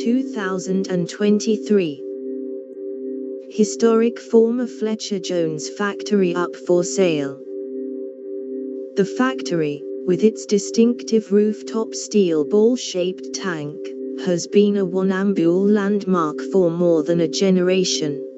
2023. Historic former Fletcher Jones factory up for sale. The factory, with its distinctive rooftop steel ball-shaped tank, has been a Warrnambool landmark for more than a generation.